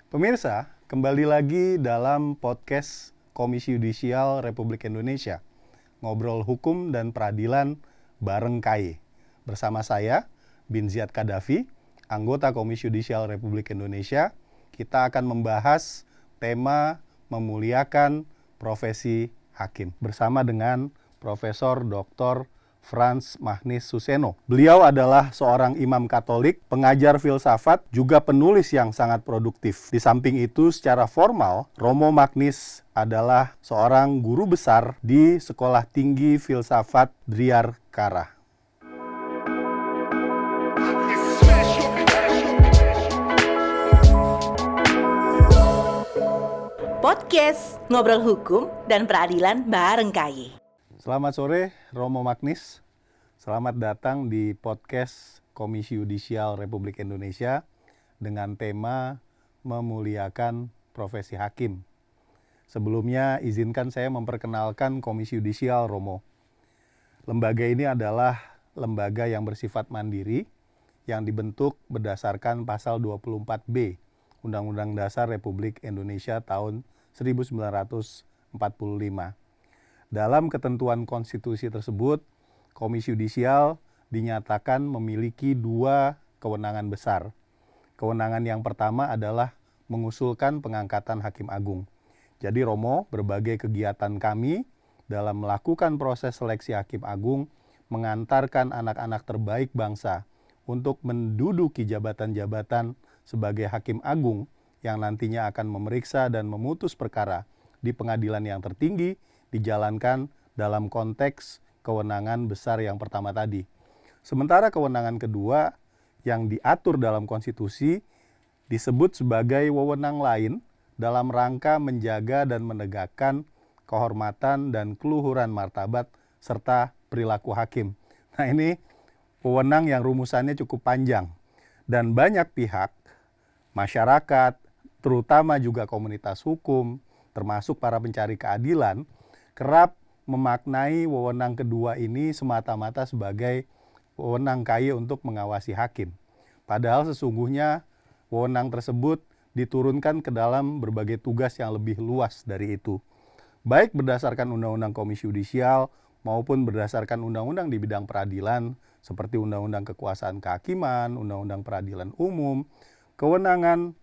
Pemirsa, kembali lagi dalam podcast Komisi Yudisial Republik Indonesia, Ngobrol Hukum dan Peradilan bareng KAY. Bersama saya, Bin Ziyad Qaddafi, anggota Komisi Yudisial Republik Indonesia. Kita akan membahas tema memuliakan profesi hakim bersama dengan Profesor Dr. Frans Magnis Suseno. Beliau adalah seorang imam Katolik, pengajar filsafat, juga penulis yang sangat produktif. Di samping itu, secara formal, Romo Magnis adalah seorang guru besar di Sekolah Tinggi Filsafat Driar-Kara. Podcast Ngobrol Hukum dan Peradilan bareng KAY. Selamat sore, Romo Magnis. Selamat datang di podcast Komisi Yudisial Republik Indonesia dengan tema memuliakan profesi hakim. Sebelumnya, izinkan saya memperkenalkan Komisi Yudisial, Romo. Lembaga ini adalah lembaga yang bersifat mandiri yang dibentuk berdasarkan pasal 24B Undang-Undang Dasar Republik Indonesia tahun 1945. Dalam ketentuan konstitusi tersebut, Komisi Yudisial dinyatakan memiliki dua kewenangan besar. Kewenangan yang pertama adalah mengusulkan pengangkatan Hakim Agung. Jadi Romo, berbagai kegiatan kami dalam melakukan proses seleksi Hakim Agung mengantarkan anak-anak terbaik bangsa untuk menduduki jabatan-jabatan sebagai Hakim Agung yang nantinya akan memeriksa dan memutus perkara di pengadilan yang tertinggi dijalankan dalam konteks kewenangan besar yang pertama tadi. Sementara kewenangan kedua yang diatur dalam konstitusi disebut sebagai wewenang lain dalam rangka menjaga dan menegakkan kehormatan dan keluhuran martabat serta perilaku hakim. Nah, ini wewenang yang rumusannya cukup panjang dan banyak pihak, masyarakat, terutama juga komunitas hukum, termasuk para pencari keadilan, kerap memaknai wewenang kedua ini semata-mata sebagai wewenang KAY untuk mengawasi hakim. Padahal sesungguhnya wewenang tersebut diturunkan ke dalam berbagai tugas yang lebih luas dari itu. Baik berdasarkan Undang-Undang Komisi Yudisial maupun berdasarkan undang-undang di bidang peradilan seperti Undang-Undang Kekuasaan Kehakiman, Undang-Undang Peradilan Umum. Kewenangan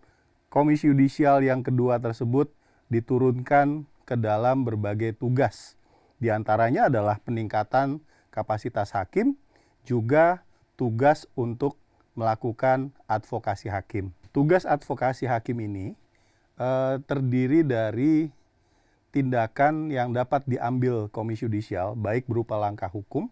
Komisi Yudisial yang kedua tersebut diturunkan ke dalam berbagai tugas. Di antaranya adalah peningkatan kapasitas hakim, juga tugas untuk melakukan advokasi hakim. Tugas advokasi hakim ini terdiri dari tindakan yang dapat diambil Komisi Yudisial, baik berupa langkah hukum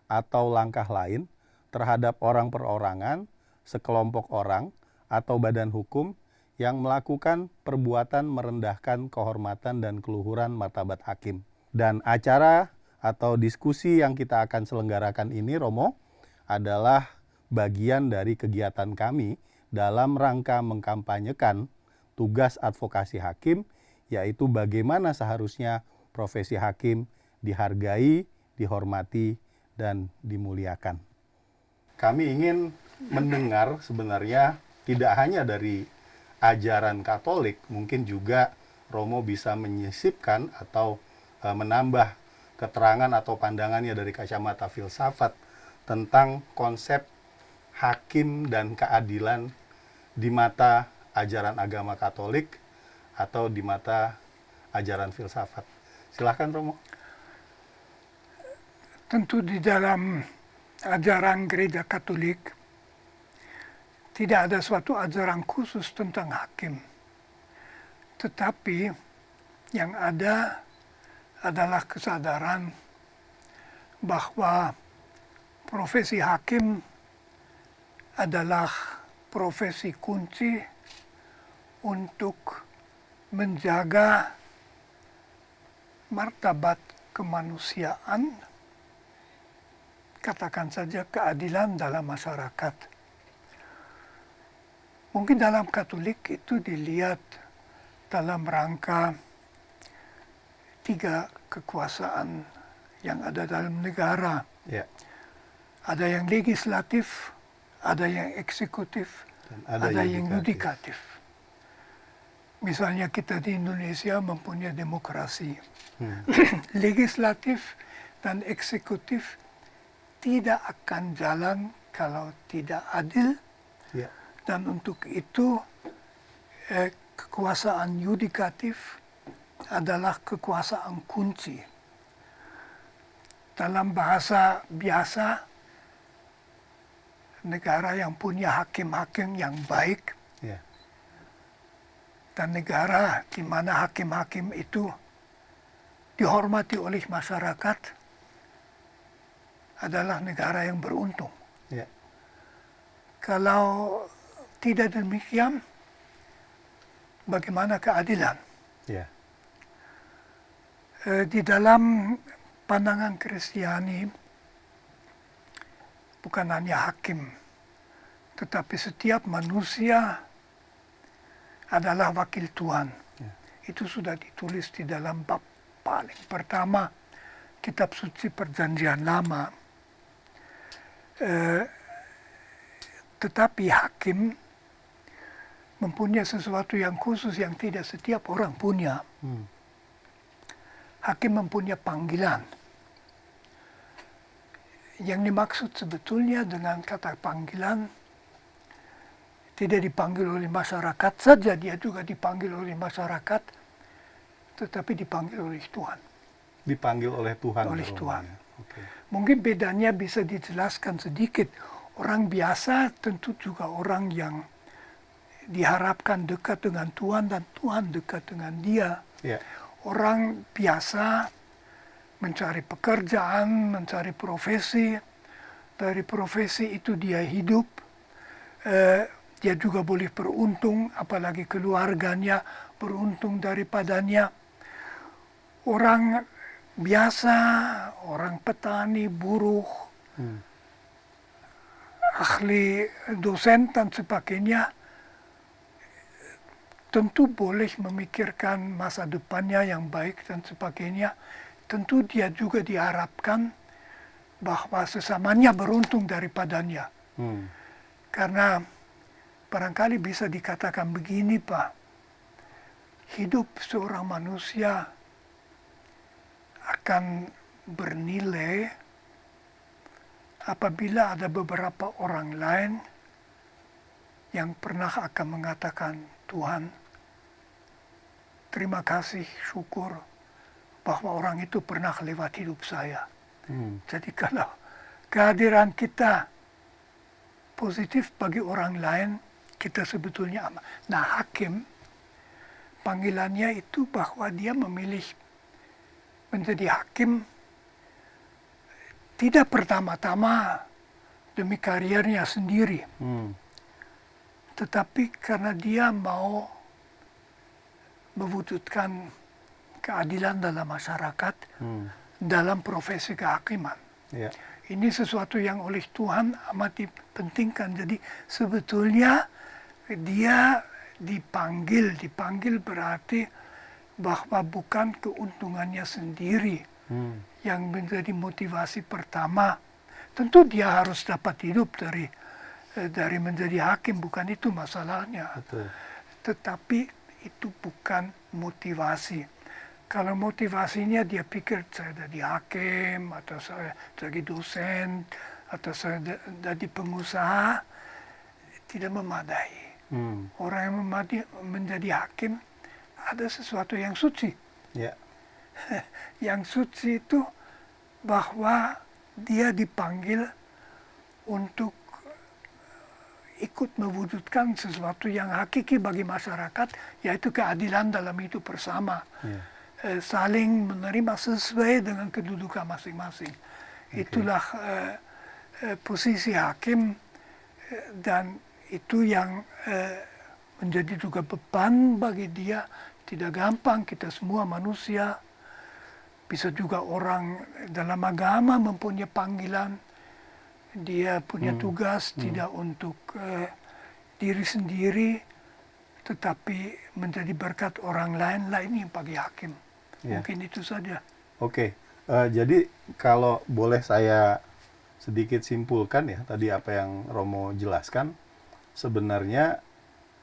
atau langkah lain terhadap orang perorangan, sekelompok orang, atau badan hukum yang melakukan perbuatan merendahkan kehormatan dan keluhuran martabat hakim. Dan acara atau diskusi yang kita akan selenggarakan ini, Romo, adalah bagian dari kegiatan kami dalam rangka mengkampanyekan tugas advokasi hakim, yaitu bagaimana seharusnya profesi hakim dihargai, dihormati, dan dimuliakan. Kami ingin mendengar sebenarnya tidak hanya dari ajaran Katolik, mungkin juga Romo bisa menyisipkan atau menambah keterangan atau pandangannya dari kacamata filsafat tentang konsep hakim dan keadilan di mata ajaran agama Katolik atau di mata ajaran filsafat. Silakan Romo. Tentu di dalam ajaran gereja Katolik tidak ada suatu ajaran khusus tentang hakim. Tetapi yang ada adalah kesadaran bahwa profesi hakim adalah profesi kunci untuk menjaga martabat kemanusiaan, katakan saja keadilan dalam masyarakat. Mungkin dalam Katolik itu dilihat dalam rangka 3 kekuasaan yang ada dalam negara. Ya. Ada yang legislatif, ada yang eksekutif, Dan ada yang yudikatif. Misalnya kita di Indonesia mempunyai demokrasi. Legislatif dan eksekutif tidak akan jalan kalau tidak adil, Ya. dan untuk itu kekuasaan yudikatif adalah kekuasaan kunci. Dalam bahasa biasa, negara yang punya hakim-hakim yang baik Ya. dan negara di mana hakim-hakim itu dihormati oleh masyarakat adalah negara yang beruntung. Ya. Kalau tidak demikian, bagaimana keadilan? Ya. Di dalam pandangan Kristiani, bukan hanya hakim, tetapi setiap manusia adalah wakil Tuhan. Ya. Itu sudah ditulis di dalam bab paling pertama kitab suci Perjanjian Lama. Tetapi hakim mempunyai sesuatu yang khusus yang tidak setiap orang punya. Hakim mempunyai panggilan. Yang dimaksud sebetulnya dengan kata panggilan, tidak dipanggil oleh masyarakat saja, dia juga dipanggil oleh masyarakat, tetapi dipanggil oleh Tuhan. Dipanggil oleh Tuhan. Oleh Tuhan. Oke. Mungkin bedanya bisa dijelaskan sedikit. Orang biasa tentu juga orang yang diharapkan dekat dengan Tuhan dan Tuhan dekat dengan dia. Ya. Orang biasa mencari pekerjaan, mencari profesi. Dari profesi itu dia hidup. Dia juga boleh beruntung, apalagi keluarganya beruntung daripadanya. Orang biasa, orang petani, buruh, ahli dosen dan sebagainya, tentu boleh memikirkan masa depannya yang baik dan sebagainya. Tentu dia juga diharapkan bahwa sesamanya beruntung daripadanya. Karena barangkali bisa dikatakan begini, Pak. Hidup seorang manusia akan bernilai apabila ada beberapa orang lain yang pernah akan mengatakan, Tuhan, terima kasih, syukur bahwa orang itu pernah lewat hidup saya. Jadi kalau kehadiran kita positif bagi orang lain, kita sebetulnya aman. Nah, hakim, panggilannya itu bahwa dia memilih menjadi hakim tidak pertama-tama demi karirnya sendiri, tetapi karena dia mau mewujudkan keadilan dalam masyarakat, dalam profesi kehakiman. Ya. Ini sesuatu yang oleh Tuhan amat dipentingkan. Jadi sebetulnya dia dipanggil berarti bahwa bukan keuntungannya sendiri yang menjadi motivasi pertama. Tentu dia harus dapat hidup dari menjadi hakim, bukan itu masalahnya. Betul. Tetapi itu bukan motivasi. Kalau motivasinya dia pikir saya jadi hakim, atau saya jadi dosen, atau saya jadi pengusaha, tidak memadai. Orang yang menjadi hakim ada sesuatu yang suci. Ya. Yang suci itu bahwa dia dipanggil untuk ikut mewujudkan sesuatu yang hakiki bagi masyarakat, yaitu keadilan dalam hidup bersama. Ya. Saling menerima sesuai dengan kedudukan masing-masing. Itulah posisi hakim, dan itu yang menjadi juga beban bagi dia. Tidak gampang, kita semua manusia. Bisa juga orang dalam agama mempunyai panggilan. Dia punya tugas tidak untuk diri sendiri, tetapi menjadi berkat orang lain. Lah ini bagi hakim. Ya. Mungkin itu saja. Oke, jadi kalau boleh saya sedikit simpulkan ya, tadi apa yang Romo jelaskan, sebenarnya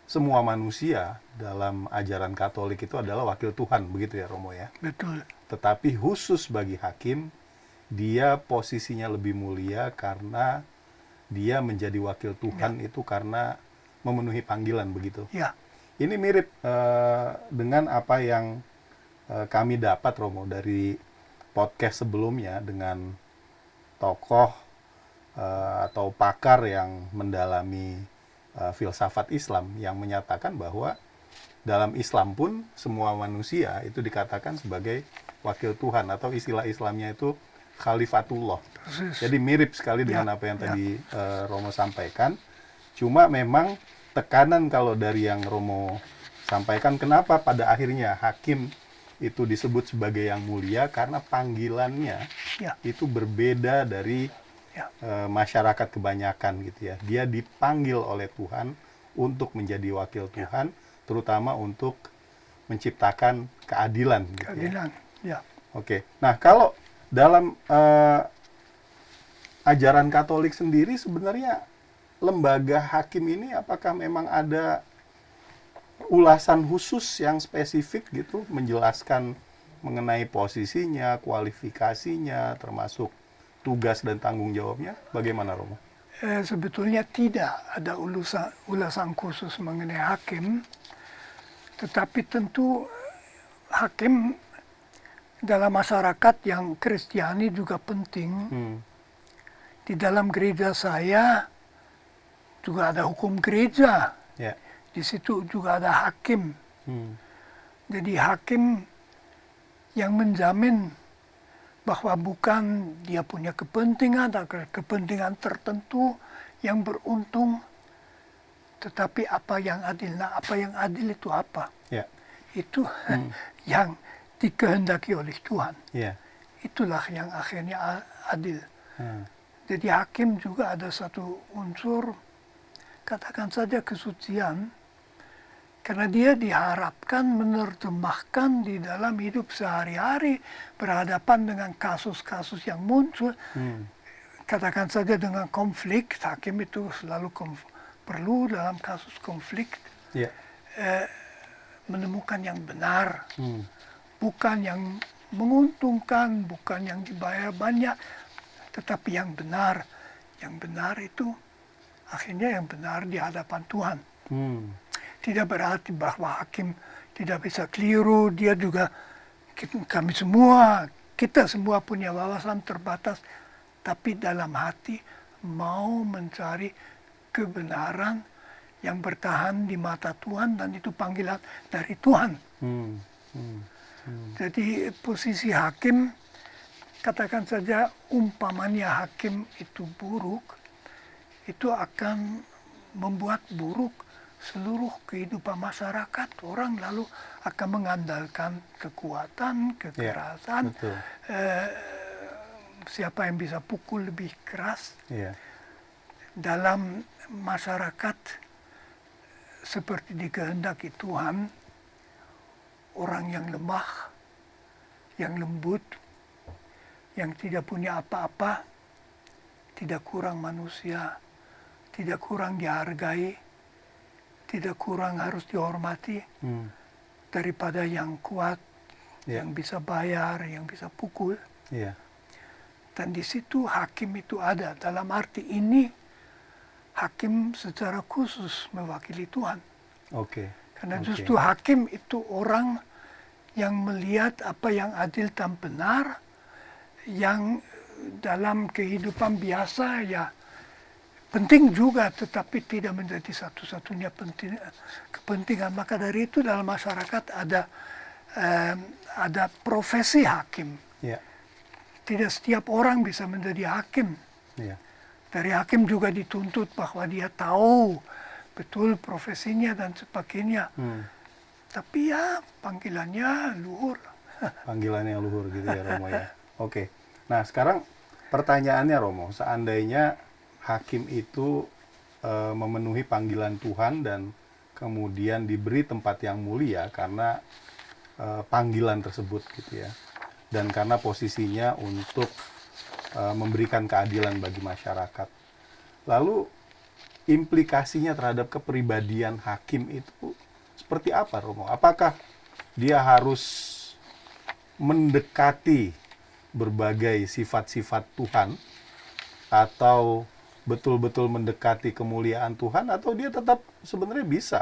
semua manusia dalam ajaran Katolik itu adalah wakil Tuhan, begitu ya Romo ya. Betul. Tetapi khusus bagi hakim, dia posisinya lebih mulia karena dia menjadi wakil Tuhan itu karena memenuhi panggilan, begitu. Ya, Ini mirip dengan apa yang kami dapat Romo dari podcast sebelumnya dengan tokoh atau pakar yang mendalami filsafat Islam yang menyatakan bahwa dalam Islam pun semua manusia itu dikatakan sebagai wakil Tuhan, atau istilah Islamnya itu khalifatullah. persis. Jadi mirip sekali dengan Ya, apa yang ya. tadi Romo sampaikan. Cuma memang tekanan kalau dari yang Romo sampaikan, kenapa pada akhirnya hakim itu disebut sebagai yang mulia, karena panggilannya Ya, itu berbeda dari ya, masyarakat kebanyakan gitu ya. Dia dipanggil oleh Tuhan untuk menjadi wakil Tuhan, terutama untuk menciptakan keadilan gitu ya. keadilan. Ya, Oke. Nah, kalau dalam ajaran Katolik sendiri sebenarnya lembaga hakim ini apakah memang ada ulasan khusus yang spesifik gitu menjelaskan mengenai posisinya, kualifikasinya, termasuk tugas dan tanggung jawabnya? Bagaimana Romo? sebetulnya tidak ada ulasan khusus mengenai hakim, tetapi tentu hakim dalam masyarakat yang Kristiani juga penting. Di dalam gereja saya juga ada hukum gereja. Ya. Di situ juga ada hakim. Jadi hakim yang menjamin bahwa bukan dia punya kepentingan atau kepentingan tertentu yang beruntung, tetapi apa yang adil. Nah, apa yang adil itu apa? Ya. Itu yang dikehendaki oleh Tuhan. Ya. Itulah yang akhirnya adil. Hmm. Jadi hakim juga ada satu unsur, katakan saja kesucian, karena dia diharapkan menerjemahkan di dalam hidup sehari-hari berhadapan dengan kasus-kasus yang muncul. Katakan saja dengan konflik, hakim itu selalu perlu dalam kasus konflik Ya. menemukan yang benar, bukan yang menguntungkan, bukan yang dibayar banyak, tetapi yang benar. Yang benar itu akhirnya yang benar di hadapan Tuhan. Tidak berarti bahwa hakim tidak bisa keliru, dia juga, kita semua punya wawasan terbatas, tapi dalam hati mau mencari kebenaran yang bertahan di mata Tuhan, dan itu panggilan dari Tuhan. Jadi posisi hakim, katakan saja umpamanya hakim itu buruk, itu akan membuat buruk seluruh kehidupan masyarakat. Orang lalu akan mengandalkan kekuatan, kekerasan. Ya, betul. Siapa yang bisa pukul lebih keras. Ya. Dalam masyarakat seperti dikehendaki Tuhan, orang yang lemah, yang lembut, yang tidak punya apa-apa, tidak kurang manusia, tidak kurang dihargai, tidak kurang harus dihormati, daripada yang kuat, yang bisa bayar, yang bisa pukul. Ya. Dan di situ hakim itu ada. Dalam arti ini, hakim secara khusus mewakili Tuhan. Oke. Karena justru hakim itu orang yang melihat apa yang adil dan benar, yang dalam kehidupan biasa ya penting juga, tetapi tidak menjadi satu-satunya kepentingan. Maka dari itu dalam masyarakat ada profesi hakim. Ya. Tidak setiap orang bisa menjadi hakim. Ya. Dari hakim juga dituntut bahwa dia tahu betul profesinya dan sebagainya. Tapi ya panggilannya luhur. Panggilannya luhur gitu ya Romo ya. Oke. Nah sekarang pertanyaannya Romo, seandainya hakim itu memenuhi panggilan Tuhan dan kemudian diberi tempat yang mulia karena panggilan tersebut gitu ya, dan karena posisinya untuk memberikan keadilan bagi masyarakat. Lalu implikasinya terhadap kepribadian hakim itu seperti apa, Romo? Apakah dia harus mendekati berbagai sifat-sifat Tuhan, atau betul-betul mendekati kemuliaan Tuhan, atau dia tetap sebenarnya bisa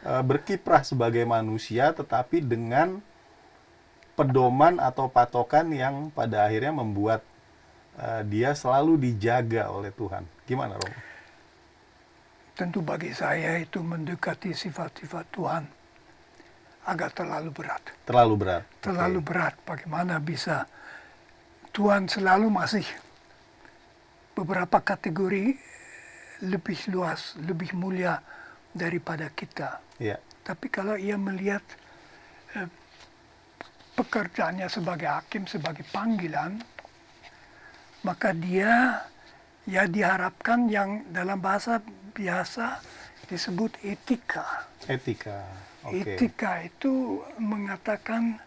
berkiprah sebagai manusia tetapi dengan pedoman atau patokan yang pada akhirnya membuat dia selalu dijaga oleh Tuhan. Gimana, Romo? Tentu bagi saya itu mendekati sifat-sifat Tuhan agak terlalu berat. Terlalu berat. Terlalu berat. Bagaimana bisa Tuhan selalu masih beberapa kategori lebih luas, lebih mulia daripada kita. Ya. Tapi kalau ia melihat pekerjaannya sebagai hakim, sebagai panggilan, maka dia ya diharapkan yang dalam bahasa biasa disebut etika. Etika. Oke. Etika itu mengatakan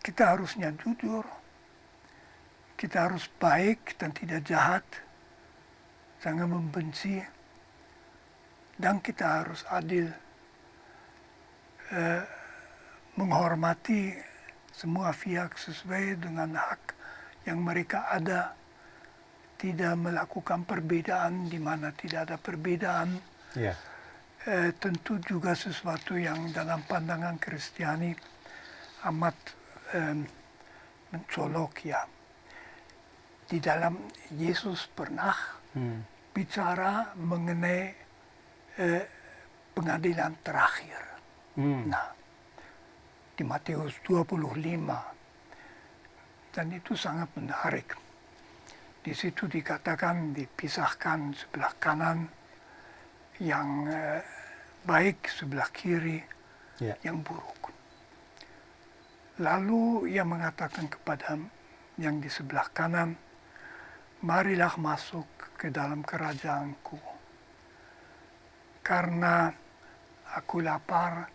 kita harusnya jujur, kita harus baik dan tidak jahat, jangan membenci, dan kita harus adil, menghormati semua pihak sesuai dengan hak yang mereka ada, tidak melakukan perbedaan di mana tidak ada perbedaan. Ya. Tentu juga sesuatu yang dalam pandangan Kristiani amat mencolok ya. Di dalam Yesus pernah bicara mengenai pengadilan terakhir. Nah, di Matius 25. Dan itu sangat menarik. Di situ dikatakan, dipisahkan sebelah kanan yang baik, sebelah kiri yang buruk. Lalu ia mengatakan kepada yang di sebelah kanan, marilah masuk ke dalam kerajaanku. Karena aku lapar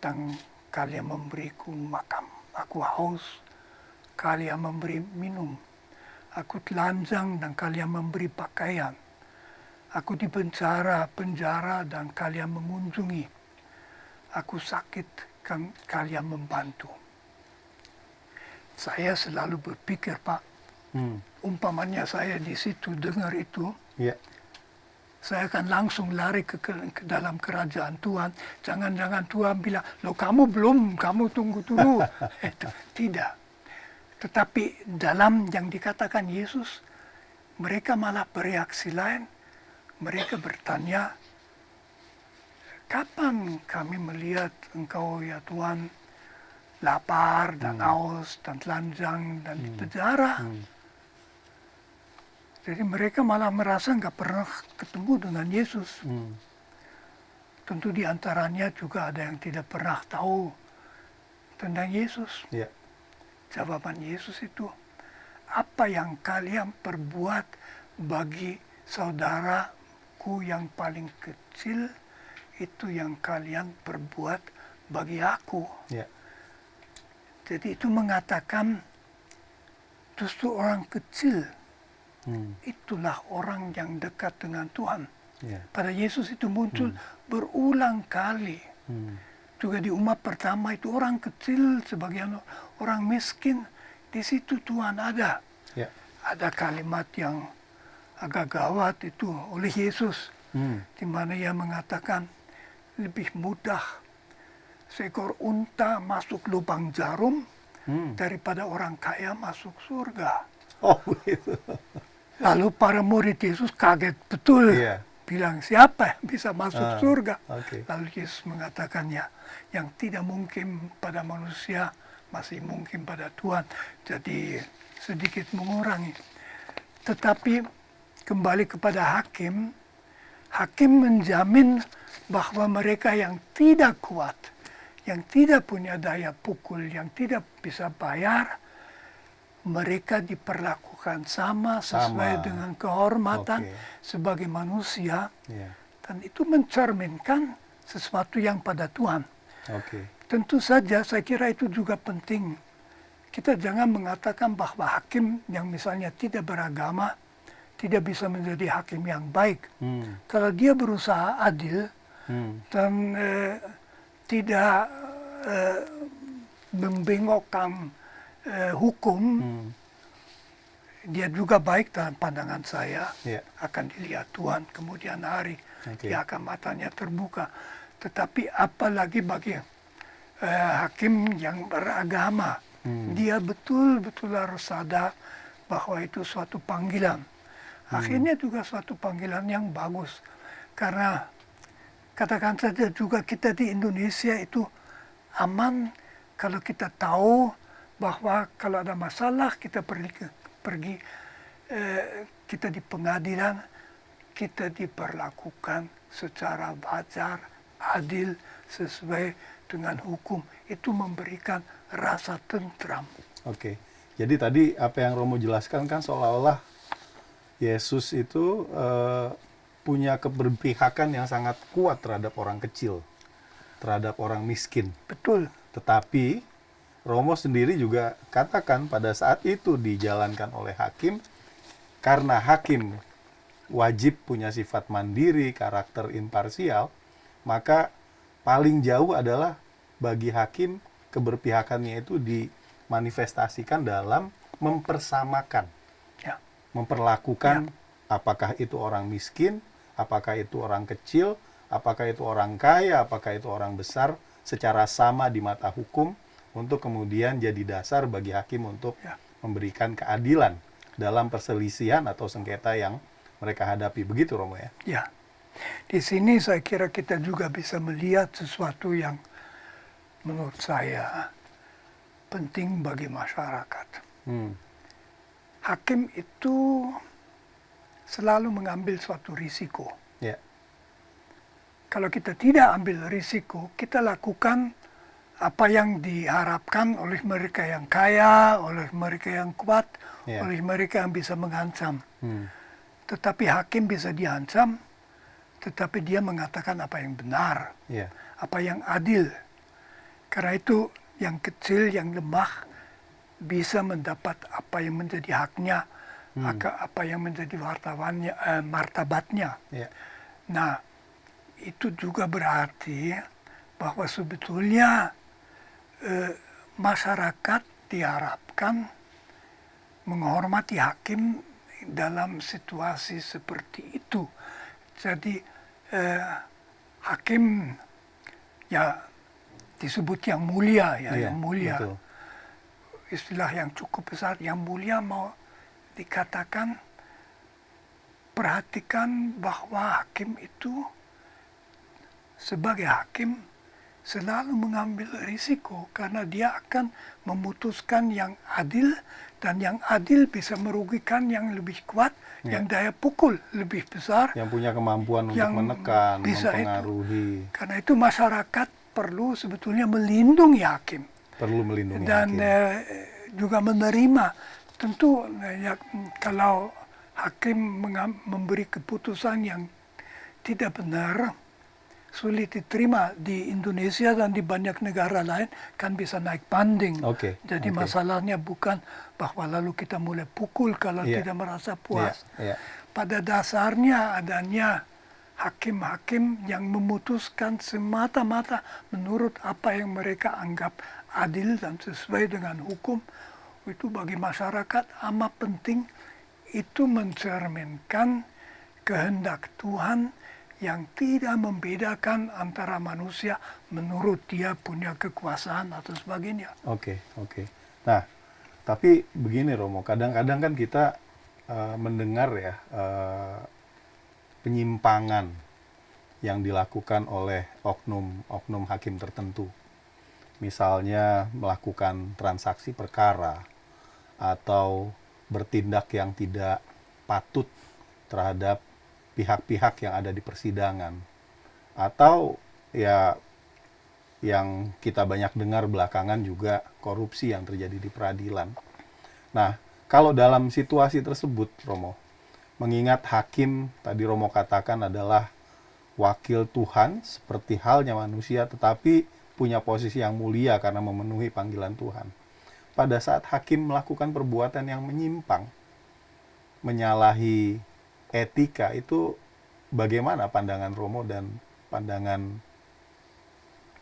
dan kalian memberiku makan. Aku haus, kalian memberi minum. Aku telanjang dan kalian memberi pakaian. Aku di penjara dan kalian mengunjungi. Aku sakit, kalian membantu. Saya selalu berpikir, Pak, umpamanya saya di situ dengar itu, saya akan langsung lari ke dalam kerajaan Tuhan. Jangan-jangan Tuhan bilang, loh kamu belum, kamu tunggu dulu. Tidak. Tetapi dalam yang dikatakan Yesus, mereka malah bereaksi lain. Mereka bertanya, kapan kami melihat engkau ya Tuhan lapar dan haus dan telanjang dan di penjara? Jadi mereka malah merasa nggak pernah ketemu dengan Yesus. Tentu di antaranya juga ada yang tidak pernah tahu tentang Yesus. Jawaban Yesus itu, apa yang kalian perbuat bagi saudaraku yang paling kecil, itu yang kalian perbuat bagi aku. Jadi itu mengatakan justru orang kecil itulah orang yang dekat dengan Tuhan. Pada Yesus itu muncul berulang kali. Juga di umat pertama itu orang kecil, sebagian orang miskin, di situ Tuhan ada. Ada kalimat yang agak gawat itu oleh Yesus, di mana ia mengatakan lebih mudah seekor unta masuk lubang jarum daripada orang kaya masuk surga. Oh begitu. Lalu para murid Yesus kaget betul. Bilang, siapa yang bisa masuk surga? Lalu Yesus mengatakannya, yang tidak mungkin pada manusia, masih mungkin pada Tuhan. Jadi sedikit mengurangi. Tetapi kembali kepada hakim, hakim menjamin bahwa mereka yang tidak kuat, yang tidak punya daya pukul, yang tidak bisa bayar, mereka diperlakukan sama sesuai dengan kehormatan sebagai manusia. Dan itu mencerminkan sesuatu yang pada Tuhan. Tentu saja saya kira itu juga penting. Kita jangan mengatakan bahwa hakim yang misalnya tidak beragama, tidak bisa menjadi hakim yang baik. Kalau dia berusaha adil dan tidak membengokkan hukum, dia juga baik dalam pandangan saya. Ya. Akan dilihat Tuhan kemudian hari. Oke. Dia akan matanya terbuka. Tetapi apalagi bagi hakim yang beragama, dia betul-betul harus sadar bahwa itu suatu panggilan. Akhirnya juga suatu panggilan yang bagus. Karena katakan saja juga kita di Indonesia itu aman kalau kita tahu bahwa kalau ada masalah kita pergi kita di pengadilan, kita diperlakukan secara wajar, adil, sesuai dengan hukum. Itu memberikan rasa tentram. Oke. Jadi tadi apa yang Romo jelaskan kan seolah-olah Yesus itu punya keberpihakan yang sangat kuat terhadap orang kecil, terhadap orang miskin. Betul. Tetapi Romo sendiri juga katakan pada saat itu dijalankan oleh hakim, karena hakim wajib punya sifat mandiri, karakter imparsial, maka paling jauh adalah bagi hakim keberpihakannya itu dimanifestasikan dalam mempersamakan, memperlakukan apakah itu orang miskin, apakah itu orang kecil, apakah itu orang kaya, apakah itu orang besar, secara sama di mata hukum, untuk kemudian jadi dasar bagi hakim untuk memberikan keadilan dalam perselisihan atau sengketa yang mereka hadapi. Begitu, Romo, ya? Ya. Di sini saya kira kita juga bisa melihat sesuatu yang menurut saya penting bagi masyarakat. Hakim itu selalu mengambil suatu risiko. Ya. Kalau kita tidak ambil risiko, kita lakukan apa yang diharapkan oleh mereka yang kaya, oleh mereka yang kuat, oleh mereka yang bisa mengancam. Tetapi hakim bisa diancam, tetapi dia mengatakan apa yang benar, apa yang adil. Karena itu yang kecil, yang lemah, bisa mendapat apa yang menjadi haknya, apa yang menjadi martabatnya. Nah, itu juga berarti bahwa sebetulnya masyarakat diharapkan menghormati hakim dalam situasi seperti itu. Jadi hakim ya disebut yang mulia, yang mulia. Betul. Istilah yang cukup besar, yang mulia mau dikatakan, perhatikan bahwa hakim itu sebagai hakim selalu mengambil risiko karena dia akan memutuskan yang adil, dan yang adil bisa merugikan yang lebih kuat, yang daya pukul lebih besar, yang punya kemampuan untuk menekan, mempengaruhi. Karena itu masyarakat perlu sebetulnya melindungi hakim. Perlu melindungi dan hakim. Juga menerima. Tentu kalau hakim memberi keputusan yang tidak benar, sulit diterima di Indonesia dan di banyak negara lain, kan bisa naik banding. Jadi masalahnya bukan bahwa lalu kita mulai pukul kalau tidak merasa puas. Pada dasarnya adanya hakim-hakim yang memutuskan semata-mata menurut apa yang mereka anggap adil dan sesuai dengan hukum. Itu bagi masyarakat amat penting. Itu mencerminkan kehendak Tuhan yang tidak membedakan antara manusia menurut dia punya kekuasaan atau sebagainya. Oke. Nah, tapi begini Romo, kadang-kadang kan kita mendengar ya penyimpangan yang dilakukan oleh oknum hakim tertentu. Misalnya melakukan transaksi perkara atau bertindak yang tidak patut terhadap pihak-pihak yang ada di persidangan, atau ya yang kita banyak dengar belakangan juga korupsi yang terjadi di peradilan. Nah, kalau dalam situasi tersebut, Romo, mengingat hakim tadi Romo katakan adalah wakil Tuhan seperti halnya manusia, tetapi punya posisi yang mulia karena memenuhi panggilan Tuhan. Pada saat hakim melakukan perbuatan yang menyimpang, menyalahi etika itu bagaimana pandangan Romo dan pandangan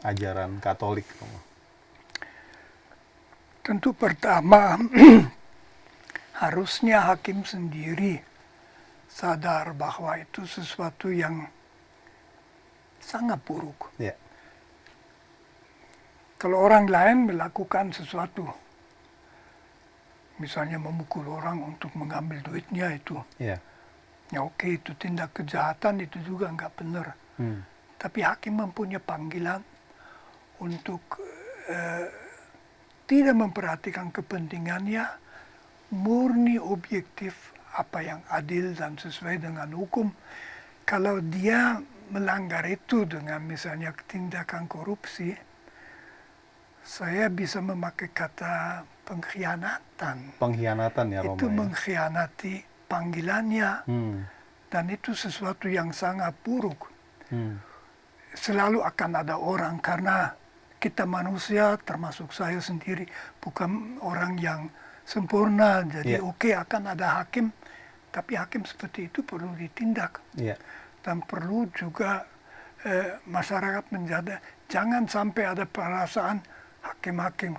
ajaran Katolik, Romo? Tentu pertama harusnya hakim sendiri sadar bahwa itu sesuatu yang sangat buruk. Ya, Kalau orang lain melakukan sesuatu, misalnya memukul orang untuk mengambil duitnya itu, ya, ya oke, itu tindak kejahatan, itu juga nggak benar. Tapi hakim mempunyai panggilan untuk tidak memperhatikan kepentingannya, murni objektif apa yang adil dan sesuai dengan hukum. Kalau dia melanggar itu dengan misalnya tindakan korupsi, saya bisa memakai kata pengkhianatan. Pengkhianatan ya, Romo. Itu Ya? mengkhianati panggilannya. Hmm. Dan itu sesuatu yang sangat buruk. Hmm. Selalu akan ada orang, karena kita manusia, termasuk saya sendiri, bukan orang yang sempurna. Jadi Yeah. oke, akan ada hakim, tapi hakim seperti itu perlu ditindak. Ya, Dan perlu juga masyarakat menjaga, jangan sampai ada perasaan hakim-hakim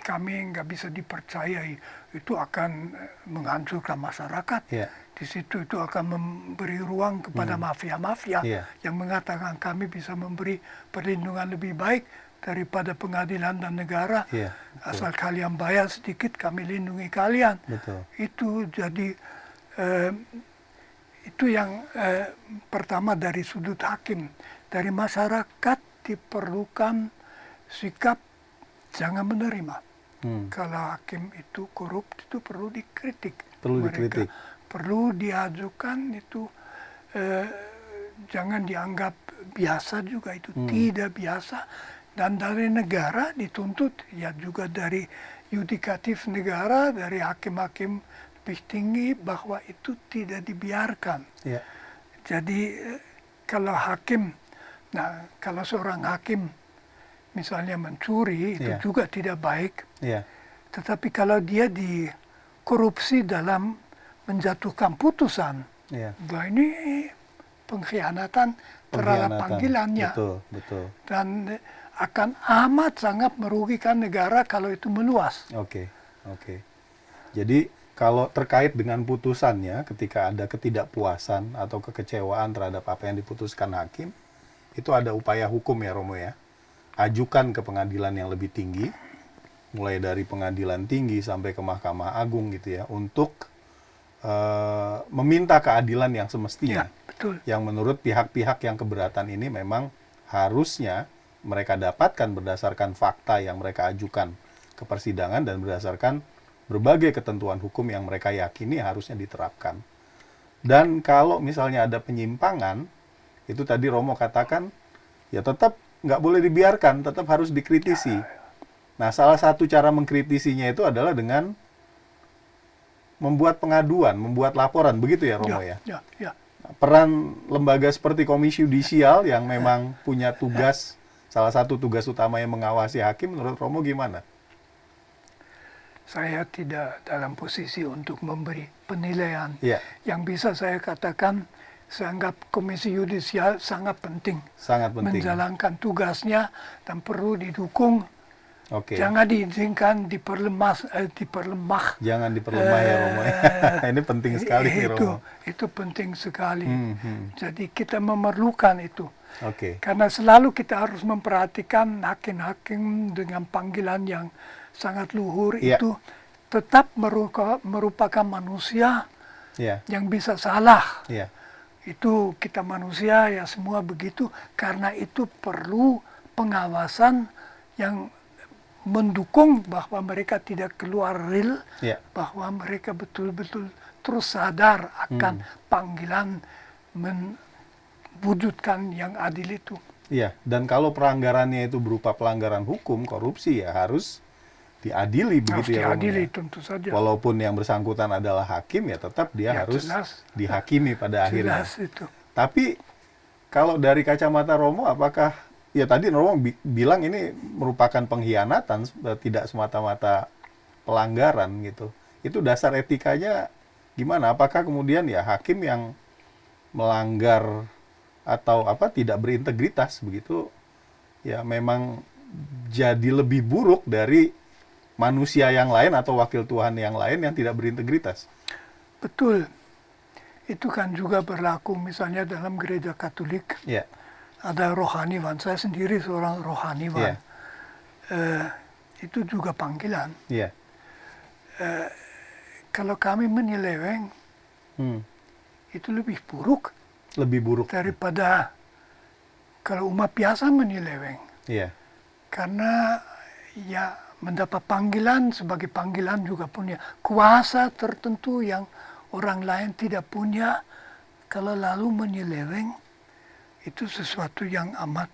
kami nggak bisa dipercayai. Itu akan menghancurkan masyarakat. ya, Di situ itu akan memberi ruang kepada mafia-mafia Iya. yang mengatakan kami bisa memberi perlindungan lebih baik daripada pengadilan dan negara. Iya, betul. Asal kalian bayar sedikit, kami lindungi kalian. betul. Itu jadi itu yang pertama dari sudut hakim. Dari masyarakat diperlukan sikap jangan menerima. Kalau hakim itu korup, itu perlu dikritik. Perlu Mereka dikritik. perlu diajukan itu, jangan dianggap biasa juga, itu tidak biasa. Dan dari negara dituntut, ya juga dari yudikatif negara, dari hakim-hakim lebih tinggi, bahwa itu tidak dibiarkan. Ya, Jadi kalau hakim, nah kalau seorang hakim misalnya mencuri, itu Iya. juga tidak baik. ya, Tetapi kalau dia dikorupsi dalam menjatuhkan putusan, ya. bah ini pengkhianatan terhadap Pengkhianatan. panggilannya. Betul, betul. Dan akan amat sangat merugikan negara kalau itu meluas. Oke, oke. Jadi kalau terkait dengan putusannya, ketika ada ketidakpuasan atau kekecewaan terhadap apa yang diputuskan hakim, itu ada upaya hukum ya, Romo ya. Ajukan ke pengadilan yang lebih tinggi, mulai dari pengadilan tinggi sampai ke Mahkamah Agung gitu ya, untuk meminta keadilan yang semestinya. Ya, betul. Yang menurut pihak-pihak yang keberatan ini memang harusnya mereka dapatkan berdasarkan fakta yang mereka ajukan ke persidangan dan berdasarkan berbagai ketentuan hukum yang mereka yakini harusnya diterapkan. Dan kalau misalnya ada penyimpangan, itu tadi Romo katakan, ya tetap nggak boleh dibiarkan, tetap harus dikritisi. Nah, salah satu cara mengkritisinya itu adalah dengan membuat pengaduan, membuat laporan, begitu ya Romo ya? Ya, ya. Peran lembaga seperti Komisi Yudisial yang memang punya tugas, salah satu tugas utama yang mengawasi hakim, menurut Romo gimana? Saya tidak dalam posisi untuk memberi penilaian. Iya. Yang bisa saya katakan, saya anggap Komisi Yudisial sangat penting. Sangat penting. Menjalankan tugasnya dan perlu didukung. Oke. Jangan diizinkan diperlemah. Jangan diperlemah ya Romo ya. Ini penting sekali nih Romo. Itu penting sekali. Hmm. Jadi kita memerlukan itu. Oke. Karena selalu kita harus memperhatikan hakim-hakim dengan panggilan yang sangat luhur, Iya. itu tetap merupakan manusia Iya. yang bisa salah. Iya. Itu kita manusia ya, semua begitu. Karena itu perlu pengawasan yang mendukung bahwa mereka tidak keluar real, Iya. bahwa mereka betul-betul terus sadar akan panggilan mewujudkan yang adil itu. Iya. Dan kalau pelanggarannya itu berupa pelanggaran hukum, korupsi ya harus diadili Harus begitu ya Romo. diadili Ya? tentu saja. Walaupun yang bersangkutan adalah hakim ya tetap dia Ya, harus jelas. dihakimi pada akhirnya. Jelas itu. Tapi kalau dari kacamata Romo, apakah ya tadi Romo bilang ini merupakan pengkhianatan, tidak semata-mata pelanggaran gitu. Itu dasar etikanya gimana? Apakah kemudian ya hakim yang melanggar atau tidak berintegritas begitu ya memang jadi lebih buruk dari manusia yang lain atau wakil Tuhan yang lain yang tidak berintegritas? Betul. Itu kan juga berlaku misalnya dalam gereja Katolik. Ya, Ada rohaniwan. Saya sendiri seorang rohaniwan. ya, Itu juga panggilan. ya. Kalau kami menyeleweng, Hmm, itu lebih buruk lebih buruk. daripada kalau umat biasa menyeleweng. Iya, Karena ya mendapat panggilan sebagai panggilan juga punya kuasa tertentu yang orang lain tidak punya. Kalau lalu menyeleweng, itu sesuatu yang amat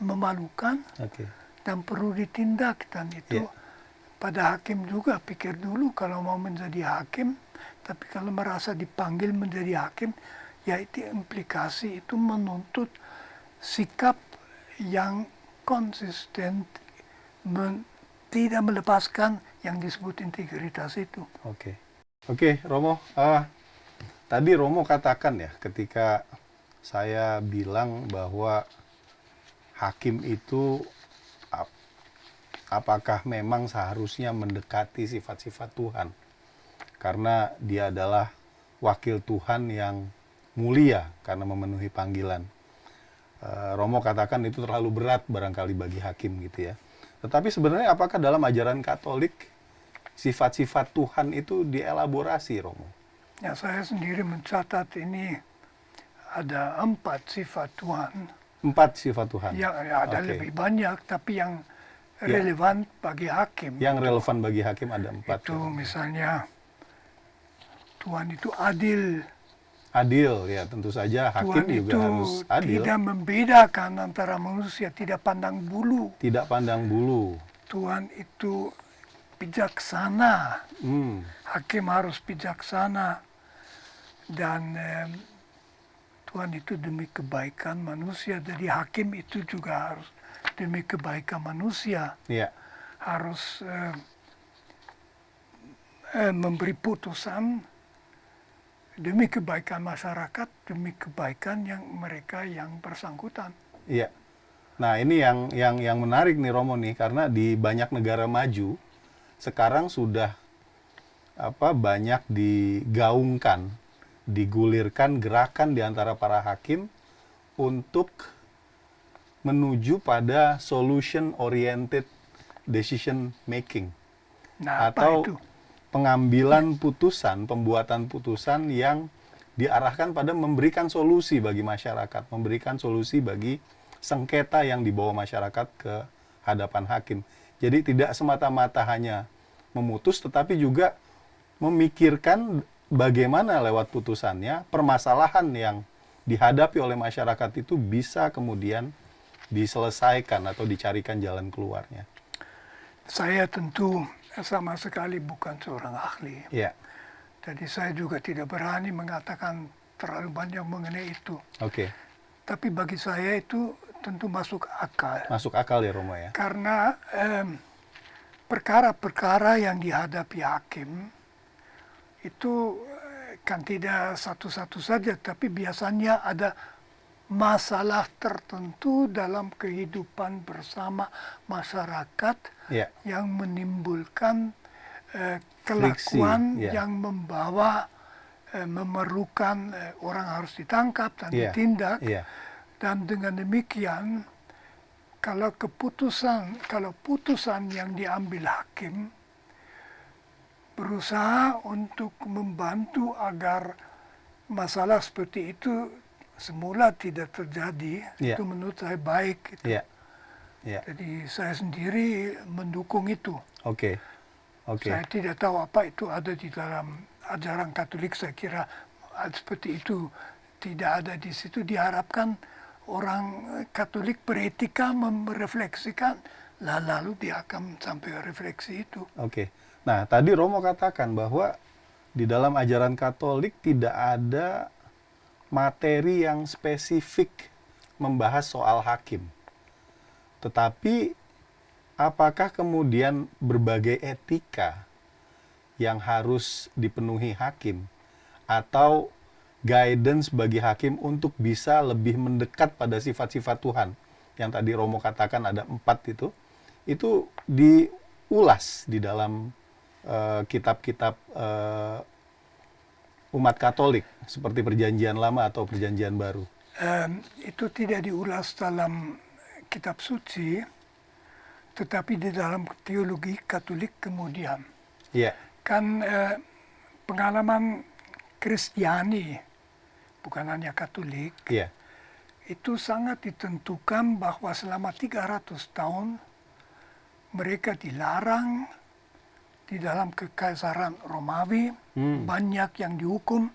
memalukan oke. dan perlu ditindak. Dan itu Ya. pada hakim juga pikir dulu kalau mau menjadi hakim. Tapi kalau merasa dipanggil menjadi hakim, ya itu implikasi itu menuntut sikap yang konsisten, tidak melepaskan yang disebut integritas itu. Oke. Oke, Romo. Tadi Romo katakan ya, ketika saya bilang bahwa hakim itu apakah memang seharusnya mendekati sifat-sifat Tuhan? Karena dia adalah wakil Tuhan yang mulia karena memenuhi panggilan. Romo katakan itu terlalu berat barangkali bagi hakim gitu ya. Tetapi sebenarnya apakah dalam ajaran Katolik sifat-sifat Tuhan itu dielaborasi, Romo? Ya, saya sendiri mencatat ini ada 4 sifat Tuhan. 4 sifat Tuhan. Ya, ada Oke. lebih banyak, tapi yang relevan bagi hakim. Yang relevan bagi hakim ada 4. Itu misalnya Tuhan itu adil. Adil, ya tentu saja hakim Tuhan juga itu harus adil. tidak membedakan antara manusia, tidak pandang bulu. Tidak pandang bulu. Tuhan itu bijaksana. Hmm, Hakim harus bijaksana. Dan Tuhan itu demi kebaikan manusia. Jadi hakim itu juga harus demi kebaikan manusia. ya, Harus memberi putusan demi kebaikan masyarakat, demi kebaikan yang mereka yang bersangkutan. iya. Nah, ini yang menarik nih Romo nih, karena di banyak negara maju sekarang sudah banyak digaungkan, digulirkan gerakan di antara para hakim untuk menuju pada solution oriented decision making Nah, apa atau itu? pengambilan putusan, pembuatan putusan yang diarahkan pada memberikan solusi bagi masyarakat, memberikan solusi bagi sengketa yang dibawa masyarakat ke hadapan hakim. Jadi tidak semata-mata hanya memutus, tetapi juga memikirkan bagaimana lewat putusannya permasalahan yang dihadapi oleh masyarakat itu bisa kemudian diselesaikan atau dicarikan jalan keluarnya. Saya tentu sama sekali bukan seorang ahli. Ya, Jadi saya juga tidak berani mengatakan terlalu banyak mengenai itu. oke. Tapi bagi saya itu tentu masuk akal. Masuk akal ya Romo ya. Karena perkara-perkara yang dihadapi hakim itu kan tidak satu-satu saja, tapi biasanya ada masalah tertentu dalam kehidupan bersama masyarakat Ya, yang menimbulkan kelakuan Friksi, ya. yang membawa memerlukan orang harus ditangkap dan Iya, ditindak. iya. Dan dengan demikian, kalau putusan yang diambil hakim berusaha untuk membantu agar masalah seperti itu semula tidak terjadi, Iya. itu menurut saya baik. Gitu. Iya. Iya. Jadi saya sendiri mendukung itu. Oke. Oke. Saya tidak tahu apa itu ada di dalam ajaran Katolik. Saya kira seperti itu tidak ada di situ. Diharapkan orang Katolik beretika merefleksikan, lalu dia akan sampai refleksi itu. Oke. Nah, tadi Romo katakan bahwa di dalam ajaran Katolik tidak ada materi yang spesifik membahas soal hakim. Tetapi apakah kemudian berbagai etika yang harus dipenuhi hakim atau guidance bagi hakim untuk bisa lebih mendekat pada sifat-sifat Tuhan. Yang tadi Romo katakan ada 4 itu diulas di dalam kitab-kitab umat Katolik seperti Perjanjian Lama atau Perjanjian Baru. Itu tidak diulas dalam kitab suci, tetapi di dalam teologi Katolik kemudian. Iya, Kan pengalaman Kristiani, bukan hanya Katolik, iya, itu sangat ditentukan bahwa selama 300 tahun mereka dilarang di dalam kekaisaran Romawi, banyak yang dihukum.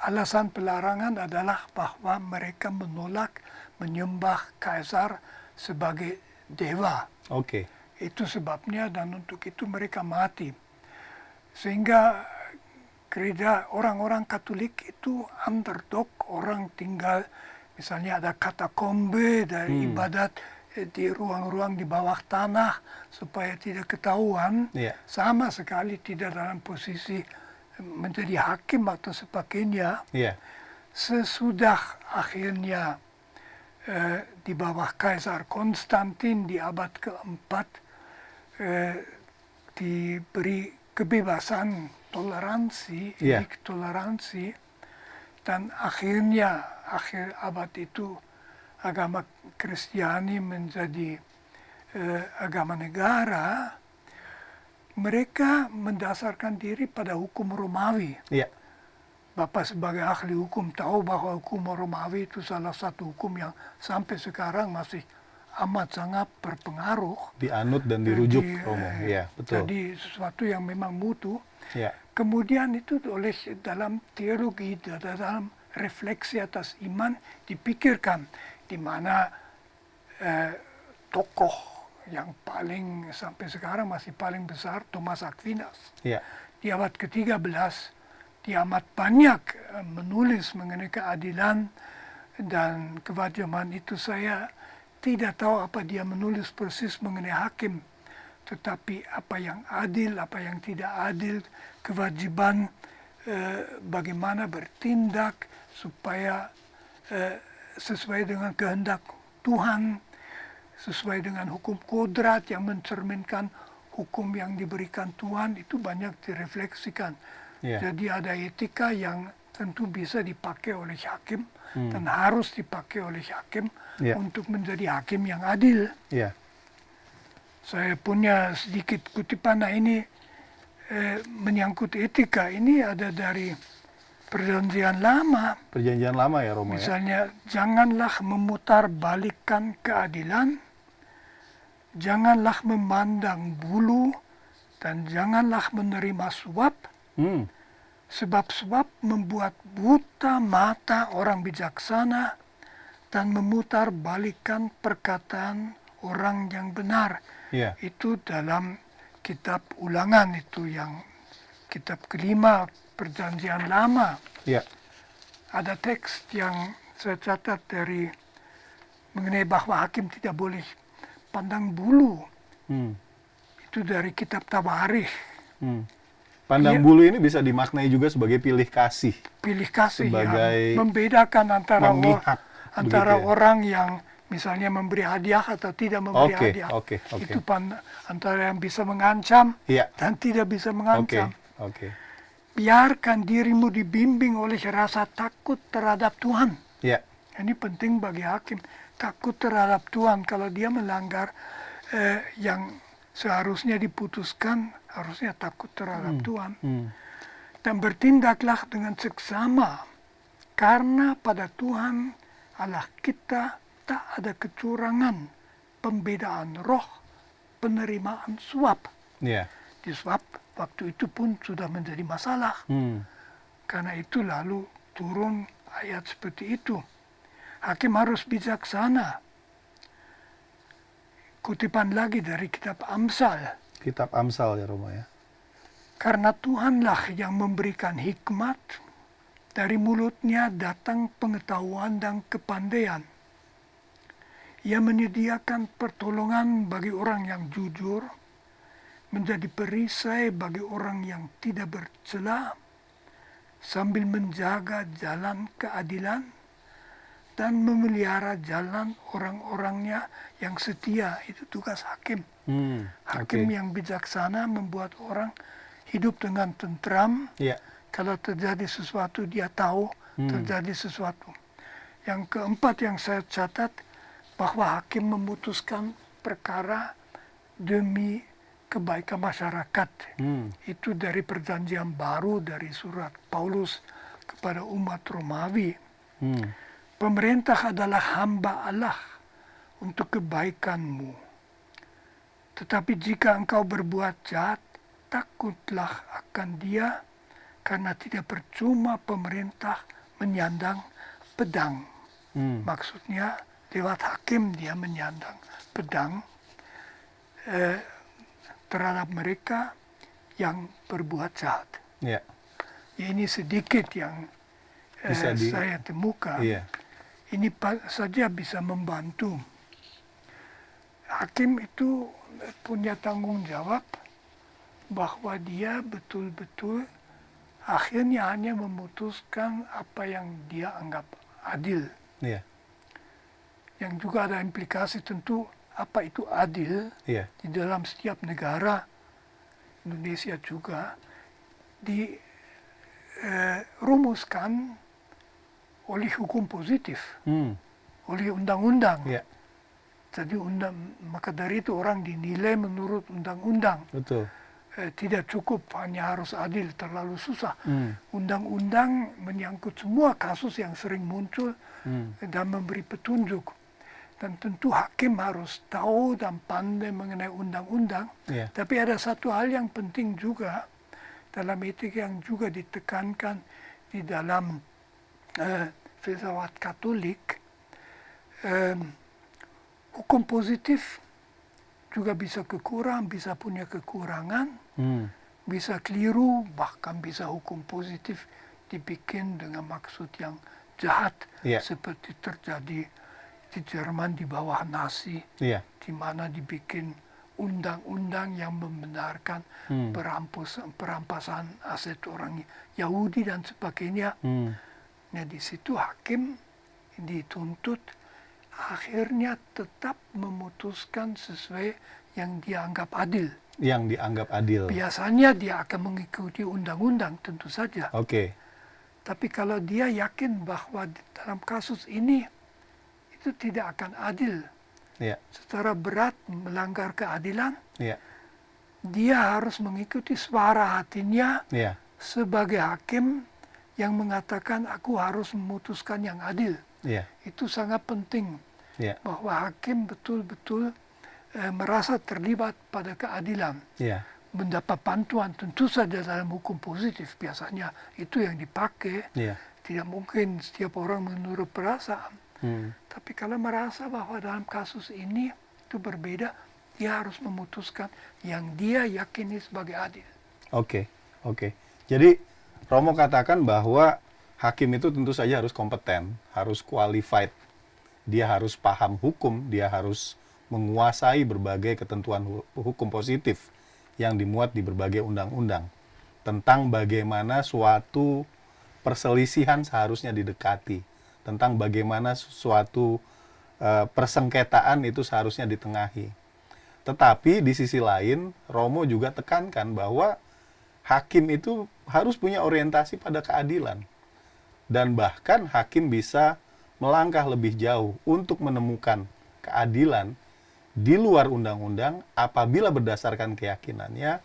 Alasan pelarangan adalah bahwa mereka menolak menyembah kaisar sebagai dewa. oke. Itu sebabnya dan untuk itu mereka mati. Sehingga gereja orang-orang Katolik itu underdog, orang tinggal misalnya ada katakombe dari ibadat di ruang-ruang di bawah tanah supaya tidak ketahuan, Iya. sama sekali tidak dalam posisi menjadi hakim atau sebagainya. Iya, Sesudah akhirnya di bawah Kaisar Konstantin di abad keempat diberi kebebasan toleransi, Iya. toleransi, dan akhirnya akhir abad itu agama Kristiani menjadi agama negara. Mereka mendasarkan diri pada hukum Romawi. iya, Bapak sebagai ahli hukum tahu bahwa hukum Romawi itu salah satu hukum yang sampai sekarang masih amat sangat berpengaruh. dianut dan dirujuk, Jadi, Romo. Iya, betul. Jadi sesuatu yang memang mutu. Iya, Kemudian itu oleh dalam teologi, dalam refleksi atas iman dipikirkan di mana tokoh yang paling sampai sekarang masih paling besar Thomas Aquinas. iya, Di abad ke-13 dia amat banyak menulis mengenai keadilan dan kewajiban itu. Saya tidak tahu apa dia menulis persis mengenai hakim, tetapi apa yang adil, apa yang tidak adil, kewajiban bagaimana bertindak supaya sesuai dengan kehendak Tuhan, sesuai dengan hukum kodrat yang mencerminkan hukum yang diberikan Tuhan, itu banyak direfleksikan. iya, Jadi ada etika yang tentu bisa dipakai oleh hakim dan harus dipakai oleh hakim Iya. untuk menjadi hakim yang adil. iya. Saya punya sedikit kutipan. Nah ini menyangkut etika, ini ada dari Perjanjian Lama. Perjanjian Lama ya, Romo ya? Misalnya, janganlah memutarbalikkan keadilan, janganlah memandang bulu, dan janganlah menerima suap, Hmm, sebab membuat buta mata orang bijaksana dan memutarbalikkan perkataan orang yang benar. iya, Itu dalam kitab Ulangan, itu yang kitab kelima Perjanjian Lama. iya, Ada teks yang saya catat dari mengenai bahwa hakim tidak boleh pandang bulu. hmm, Itu dari kitab Tawarikh. hmm. Pandang Iya. bulu ini bisa dimaknai juga sebagai pilih kasih. Pilih kasih Sebagai yang membedakan antara memihak, begitu ya? orang yang misalnya memberi hadiah atau tidak memberi Oke, hadiah. oke. Itu antara yang bisa mengancam Iya, dan tidak bisa oke, mengancam. oke. Biarkan dirimu dibimbing oleh rasa takut terhadap Tuhan. Iya, Ini penting bagi hakim. Takut terhadap Tuhan. Kalau dia melanggar yang seharusnya diputuskan, harusnya takut terhadap Tuhan. hmm, Dan bertindaklah dengan seksama. Karena pada Tuhan Allah kita tak ada kecurangan, pembedaan roh, penerimaan suap. iya, Di suap waktu itu pun sudah menjadi masalah. hmm, Karena itu lalu turun ayat seperti itu. Hakim harus bijaksana. Kutipan lagi dari kitab Amsal. Kitab Amsal ya, Romo ya? Karena Tuhanlah yang memberikan hikmat, dari mulutnya datang pengetahuan dan kepandaian. Ia menyediakan pertolongan bagi orang yang jujur, menjadi perisai bagi orang yang tidak bercela, sambil menjaga jalan keadilan dan memelihara jalan orang-orangnya yang setia. Itu tugas hakim. Hakim yang bijaksana membuat orang hidup dengan tentram. Iya. Kalau terjadi sesuatu dia tahu terjadi sesuatu. Yang keempat yang saya catat, bahwa hakim memutuskan perkara demi kebaikan masyarakat. Itu dari perjanjian baru, dari surat Paulus kepada umat Romawi. Pemerintah adalah hamba Allah untuk kebaikanmu. Tetapi jika engkau berbuat jahat, takutlah akan dia, karena tidak percuma pemerintah menyandang pedang. Maksudnya lewat hakim dia menyandang pedang terhadap mereka yang berbuat jahat. Iya. Ya, ini sedikit yang saya temukan. Iya. Ini saja bisa membantu. Hakim itu punya tanggung jawab bahwa dia betul-betul akhirnya hanya memutuskan apa yang dia anggap adil. Iya. Yang juga ada implikasi tentu apa itu adil Iya. di dalam setiap negara, Indonesia juga, dirumuskan oleh hukum positif, oleh undang-undang. Iya. Jadi maka dari itu orang dinilai menurut undang-undang. Betul. Tidak cukup hanya harus adil, terlalu susah. Undang-undang menyangkut semua kasus yang sering muncul dan memberi petunjuk. Dan tentu hakim harus tahu dan pandai mengenai undang-undang. Iya. Tapi ada satu hal yang penting juga dalam etika yang juga ditekankan di dalam filsafat Katolik. Hukum positif juga bisa kekurangan, bisa punya kekurangan, bisa keliru, bahkan bisa hukum positif dibikin dengan maksud yang jahat, seperti terjadi di Jerman di bawah Nazi, di mana dibikin undang-undang yang membenarkan perampasan aset orang Yahudi dan sebagainya. Nah, di situ hakim dituntut akhirnya tetap memutuskan sesuai yang dianggap adil. Yang dianggap adil. Biasanya dia akan mengikuti undang-undang tentu saja. Oke. Tapi kalau dia yakin bahwa dalam kasus ini itu tidak akan adil, secara berat melanggar keadilan, dia harus mengikuti suara hatinya sebagai hakim yang mengatakan aku harus memutuskan yang adil. Itu sangat penting bahwa hakim betul-betul merasa terlibat pada keadilan. Mendapat bantuan tentu saja dalam hukum positif biasanya itu yang dipakai. Tidak mungkin setiap orang menurut perasaan. Tapi kalau merasa bahwa dalam kasus ini itu berbeda, dia harus memutuskan yang dia yakini sebagai adil. Oke. Jadi Romo katakan bahwa hakim itu tentu saja harus kompeten, harus qualified. Dia harus paham hukum, dia harus menguasai berbagai ketentuan hukum positif yang dimuat di berbagai undang-undang tentang bagaimana suatu perselisihan seharusnya didekati, tentang bagaimana suatu persengketaan itu seharusnya ditengahi. Tetapi di sisi lain, Romo juga tekankan bahwa hakim itu harus punya orientasi pada keadilan. Dan bahkan hakim bisa melangkah lebih jauh untuk menemukan keadilan di luar undang-undang apabila berdasarkan keyakinannya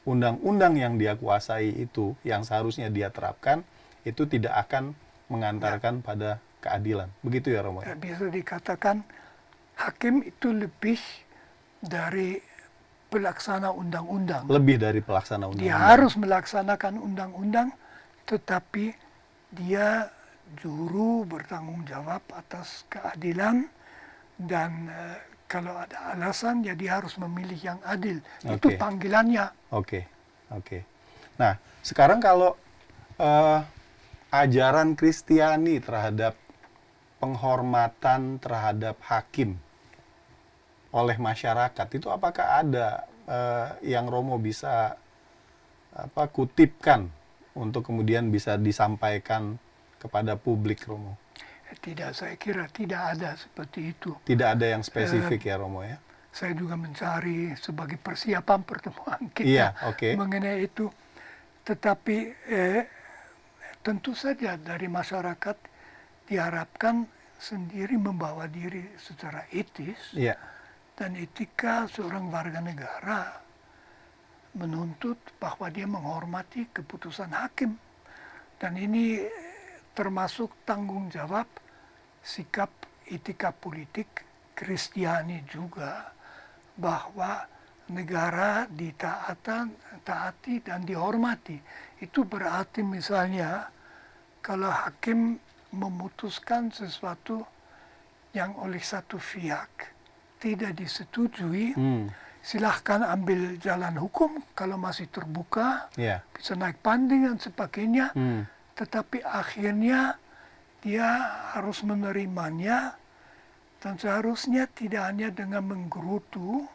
undang-undang yang dia kuasai itu, yang seharusnya dia terapkan, itu tidak akan mengantarkan pada keadilan. Begitu ya Romo? Bisa dikatakan hakim itu lebih dari pelaksana undang-undang. Lebih dari pelaksana undang-undang. Dia harus melaksanakan undang-undang, tetapi dia juru bertanggung jawab atas keadilan, dan kalau ada alasan ya dia harus memilih yang adil. Itu panggilannya. Oke. Nah, sekarang kalau ajaran Kristiani terhadap penghormatan terhadap hakim oleh masyarakat itu apakah ada yang Romo bisa kutipkan untuk kemudian bisa disampaikan kepada publik, Romo? Tidak, saya kira tidak ada seperti itu. Tidak ada yang spesifik ya, Romo ya? Saya juga mencari sebagai persiapan pertemuan kita Iya, oke. mengenai itu. Tetapi tentu saja dari masyarakat diharapkan sendiri membawa diri secara etis Iya, dan etika seorang warga negara menuntut bahwa dia menghormati keputusan hakim. Dan ini termasuk tanggung jawab sikap etika politik Kristiani juga, bahwa negara taati dan dihormati. Itu berarti misalnya kalau hakim memutuskan sesuatu yang oleh satu pihak tidak disetujui, silahkan ambil jalan hukum kalau masih terbuka, iya. bisa naik banding dan sebagainya. Tetapi akhirnya dia harus menerimanya, dan seharusnya tidak hanya dengan menggerutu,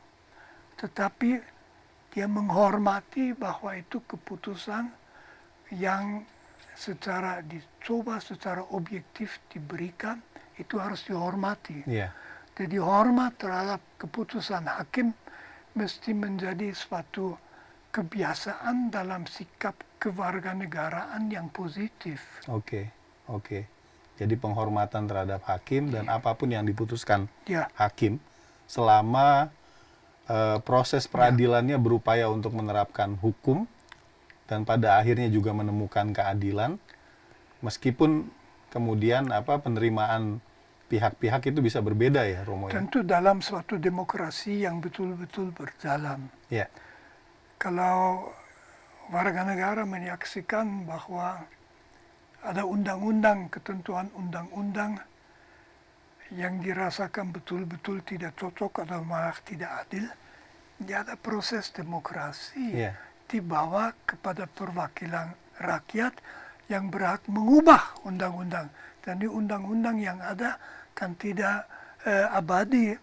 tetapi dia menghormati bahwa itu keputusan yang dicoba secara objektif diberikan, itu harus dihormati. Iya. Jadi hormat terhadap keputusan hakim mesti menjadi suatu kebiasaan dalam sikap kewarganegaraan yang positif. Oke. Jadi penghormatan terhadap hakim dan apapun yang diputuskan Ya, hakim selama proses peradilannya berupaya untuk menerapkan hukum dan pada akhirnya juga menemukan keadilan, meskipun kemudian penerimaan pihak-pihak itu bisa berbeda ya, Romo ya? tentu dalam suatu demokrasi yang betul-betul berjalan. Ya, Kalau warga negara menyaksikan bahwa ada undang-undang, ketentuan undang-undang yang dirasakan betul-betul tidak cocok atau malah tidak adil, dia ada proses demokrasi Iya. dibawa kepada perwakilan rakyat yang berhak mengubah undang-undang. Dan di undang-undang yang ada kan tidak abadi.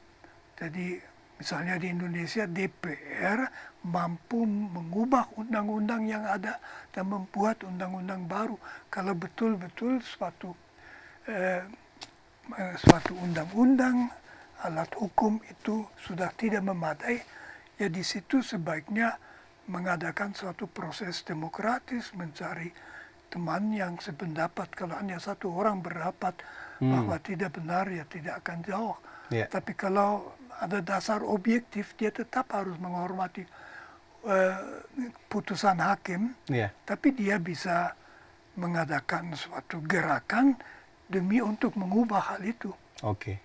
Jadi misalnya di Indonesia DPR mampu mengubah undang-undang yang ada dan membuat undang-undang baru. Kalau betul-betul suatu undang-undang, alat hukum itu sudah tidak memadai, ya di situ sebaiknya mengadakan suatu proses demokratis, mencari teman yang sependapat. Kalau hanya satu orang berpendapat bahwa tidak benar, ya tidak akan jauh. Yeah. Tapi kalau ada dasar objektif, dia tetap harus menghormati putusan hakim, iya. tapi dia bisa mengadakan suatu gerakan demi untuk mengubah hal itu. Oke.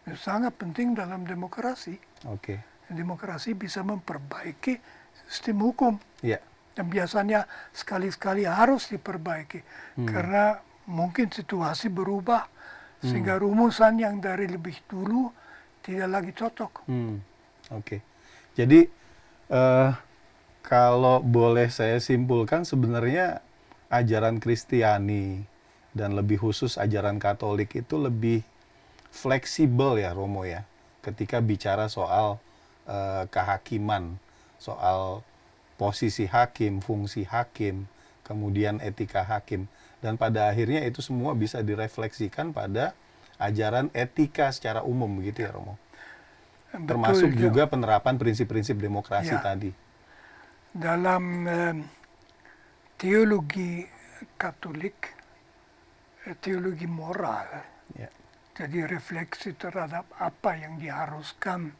Itu sangat penting dalam demokrasi. Oke. Demokrasi bisa memperbaiki sistem hukum. Iya. Dan biasanya sekali-sekali harus diperbaiki. Karena mungkin situasi berubah, sehingga rumusan yang dari lebih dulu tidak lagi cocok. Oke. Jadi kalau boleh saya simpulkan, sebenarnya ajaran Kristiani dan lebih khusus ajaran Katolik itu lebih fleksibel ya, Romo ya, ketika bicara soal kehakiman, soal posisi hakim, fungsi hakim, kemudian etika hakim, dan pada akhirnya itu semua bisa direfleksikan pada ajaran etika secara umum begitu ya, Romo. Termasuk Betul, juga penerapan prinsip-prinsip demokrasi Ya. tadi. dalam teologi Katolik, teologi moral, Ya. jadi refleksi terhadap apa yang diharuskan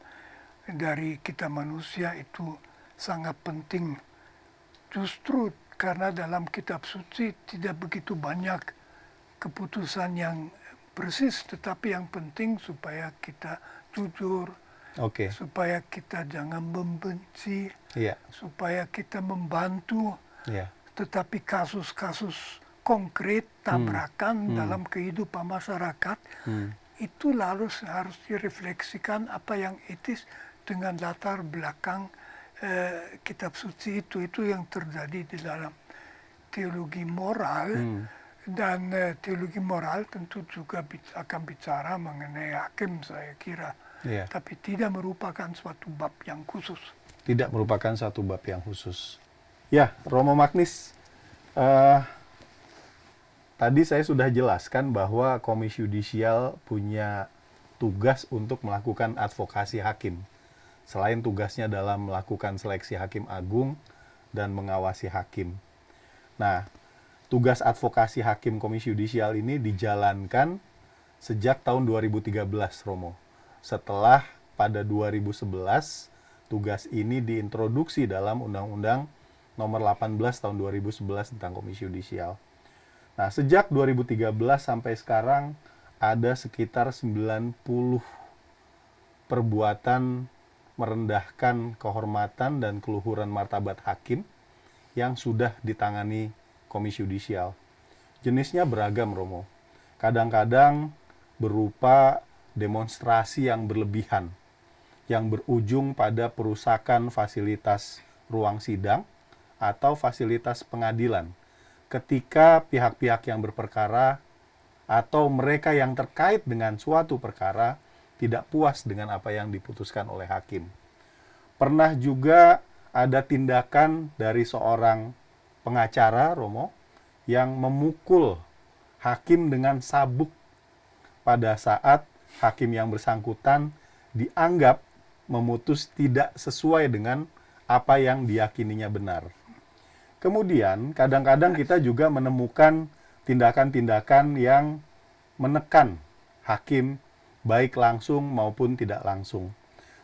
dari kita manusia itu sangat penting. Justru karena dalam kitab suci tidak begitu banyak keputusan yang persis, tetapi yang penting supaya kita jujur, Oke. supaya kita jangan membenci, Iya. supaya kita membantu. Iya. Tetapi kasus-kasus konkret, tabrakan dalam kehidupan masyarakat, itu harus direfleksikan apa yang etis dengan latar belakang kitab suci itu yang terjadi di dalam teologi moral. Dan teologi moral tentu juga akan bicara mengenai hakim, saya kira. Iya. Tapi tidak merupakan suatu bab yang khusus. Tidak merupakan satu bab yang khusus. Ya, Romo Magnis, Eh, Tadi saya sudah jelaskan bahwa Komisi Yudisial punya tugas untuk melakukan advokasi hakim. Selain tugasnya dalam melakukan seleksi hakim agung dan mengawasi hakim. Nah, tugas advokasi hakim Komisi Yudisial ini dijalankan sejak tahun 2013, Romo. Setelah pada 2011, tugas ini diintroduksi dalam Undang-Undang Nomor 18 Tahun 2011 tentang Komisi Yudisial. Nah, sejak 2013 sampai sekarang ada sekitar 90 perbuatan merendahkan kehormatan dan keluhuran martabat hakim yang sudah ditangani Komisi Yudisial. Jenisnya beragam, Romo. Kadang-kadang berupa demonstrasi yang berlebihan, yang berujung pada perusakan fasilitas ruang sidang atau fasilitas pengadilan ketika pihak-pihak yang berperkara atau mereka yang terkait dengan suatu perkara tidak puas dengan apa yang diputuskan oleh hakim. Pernah juga ada tindakan dari seorang pengacara, Romo, yang memukul hakim dengan sabuk pada saat hakim yang bersangkutan dianggap memutus tidak sesuai dengan apa yang diyakininya benar. Kemudian, kadang-kadang kita juga menemukan tindakan-tindakan yang menekan hakim, baik langsung maupun tidak langsung.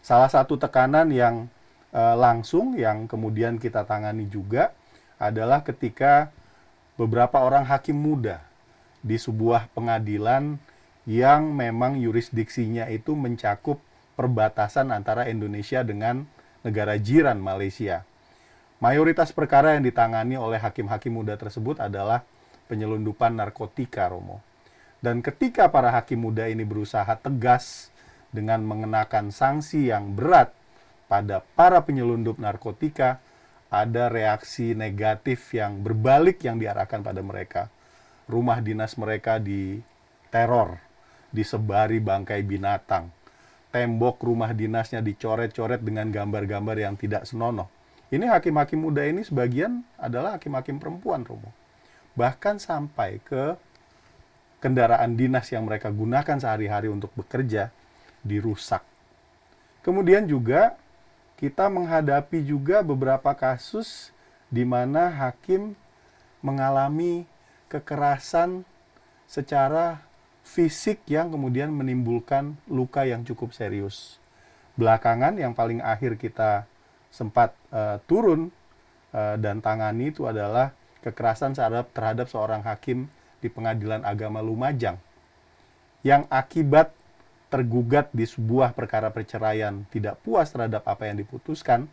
Salah satu tekanan yang langsung, yang kemudian kita tangani juga, adalah ketika beberapa orang hakim muda di sebuah pengadilan yang memang yurisdiksinya itu mencakup perbatasan antara Indonesia dengan negara jiran Malaysia. Mayoritas perkara yang ditangani oleh hakim-hakim muda tersebut adalah penyelundupan narkotika, Romo. Dan ketika para hakim muda ini berusaha tegas dengan mengenakan sanksi yang berat pada para penyelundup narkotika, ada reaksi negatif yang berbalik yang diarahkan pada mereka. Rumah dinas mereka diteror, disebari bangkai binatang. Tembok rumah dinasnya dicoret-coret dengan gambar-gambar yang tidak senonoh. Ini hakim-hakim muda ini sebagian adalah hakim-hakim perempuan, Romo. Bahkan sampai ke kendaraan dinas yang mereka gunakan sehari-hari untuk bekerja dirusak. Kemudian juga kita menghadapi juga beberapa kasus di mana hakim mengalami kekerasan secara fisik yang kemudian menimbulkan luka yang cukup serius. Belakangan yang paling akhir kita sempat turun dan tangani itu adalah kekerasan terhadap seorang hakim di Pengadilan Agama Lumajang yang akibat tergugat di sebuah perkara perceraian tidak puas terhadap apa yang diputuskan,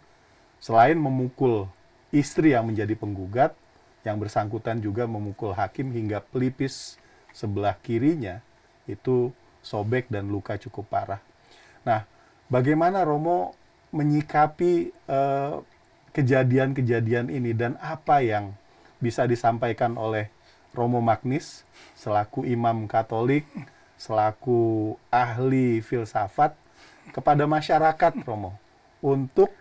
selain memukul istri yang menjadi penggugat, yang bersangkutan juga memukul hakim hingga pelipis sebelah kirinya itu sobek dan luka cukup parah. Nah, bagaimana Romo menyikapi kejadian-kejadian ini dan apa yang bisa disampaikan oleh Romo Magnis selaku imam Katolik, selaku ahli filsafat kepada masyarakat, Romo, untuk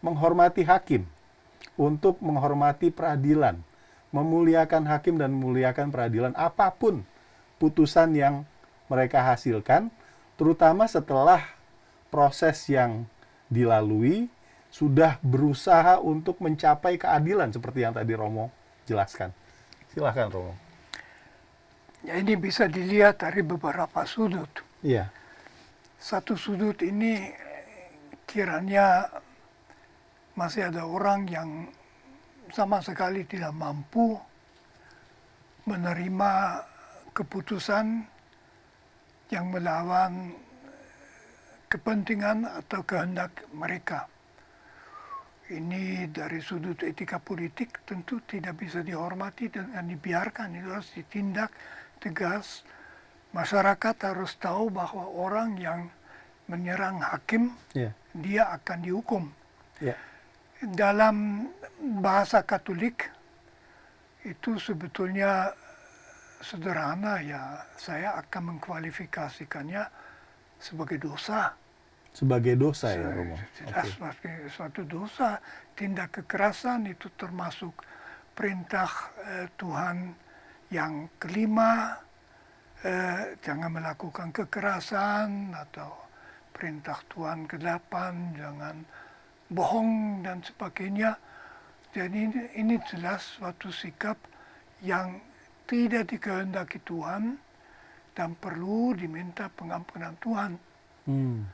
menghormati hakim, untuk menghormati peradilan, memuliakan hakim dan memuliakan peradilan apapun putusan yang mereka hasilkan, terutama setelah proses yang dilalui sudah berusaha untuk mencapai keadilan seperti yang tadi Romo jelaskan. Silahkan, Romo. Ya, ini bisa dilihat dari beberapa sudut. Iya. Satu sudut ini kiranya masih ada orang yang sama sekali tidak mampu menerima keputusan yang melawan kepentingan atau kehendak mereka. Ini dari sudut etika politik tentu tidak bisa dihormati dan dibiarkan. Itu harus ditindak tegas. Masyarakat harus tahu bahwa orang yang menyerang hakim, dia akan dihukum. Dalam bahasa Katolik itu sebetulnya sederhana, ya saya akan mengkualifikasikannya sebagai dosa. Sebagai dosa ya, Romo? Sebagai suatu dosa. Tindak kekerasan itu termasuk perintah Tuhan yang kelima, jangan melakukan kekerasan, atau perintah Tuhan ke-8, jangan bohong dan sebagainya. Jadi ini jelas suatu sikap yang tidak dikehendaki Tuhan dan perlu diminta pengampunan Tuhan.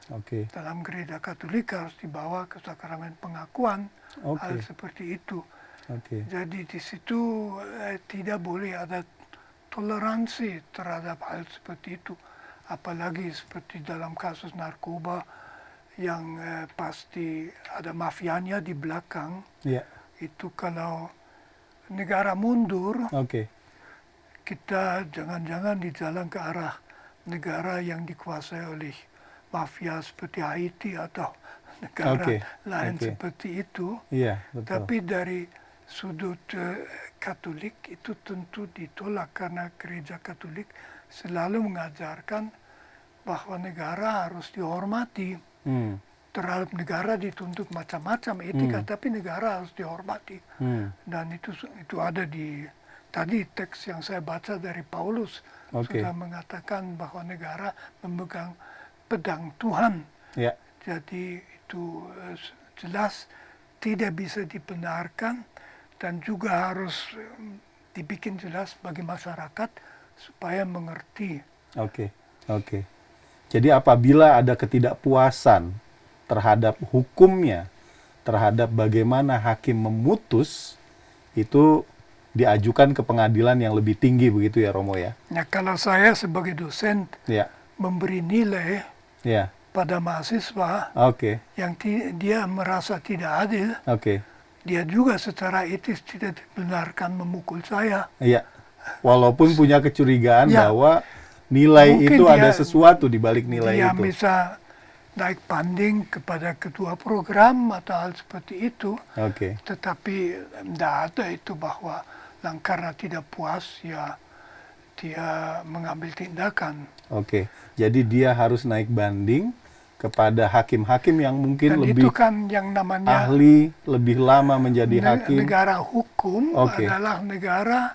Oke. Dalam gereja Katolik harus dibawa ke sakramen pengakuan hal seperti itu. Oke. Jadi di situ tidak boleh ada toleransi terhadap hal seperti itu. Apalagi seperti dalam kasus narkoba yang pasti ada mafianya di belakang. Iya. Itu kalau negara mundur, kita jangan-jangan di jalan ke arah negara yang dikuasai oleh mafia seperti Haiti atau negara lain seperti itu. Iya, betul. Tapi dari sudut Katolik itu tentu ditolak, karena gereja Katolik selalu mengajarkan bahwa negara harus dihormati. Terhadap negara dituntut macam-macam etika, tapi negara harus dihormati. Dan itu ada di tadi teks yang saya baca dari Paulus, sudah mengatakan bahwa negara memegang pedang Tuhan. Jadi itu jelas tidak bisa dibenarkan, dan juga harus dibikin jelas bagi masyarakat supaya mengerti. Jadi apabila ada ketidakpuasan terhadap hukumnya, terhadap bagaimana hakim memutus, itu diajukan ke pengadilan yang lebih tinggi, begitu ya Romo ya? Nah, kalau saya sebagai dosen memberi nilai pada mahasiswa yang dia merasa tidak adil, dia juga secara etis tidak dibenarkan memukul saya. Iya, walaupun punya kecurigaan bahwa nilai mungkin itu ada sesuatu di balik nilai dia itu. Dia bisa naik banding kepada ketua program atau hal seperti itu. Tetapi tidak ada itu bahwa karena tidak puas ya dia mengambil tindakan. Jadi dia harus naik banding kepada hakim-hakim yang mungkin dan lebih itu kan yang namanya ahli, lebih lama menjadi hakim. Negara hukum adalah negara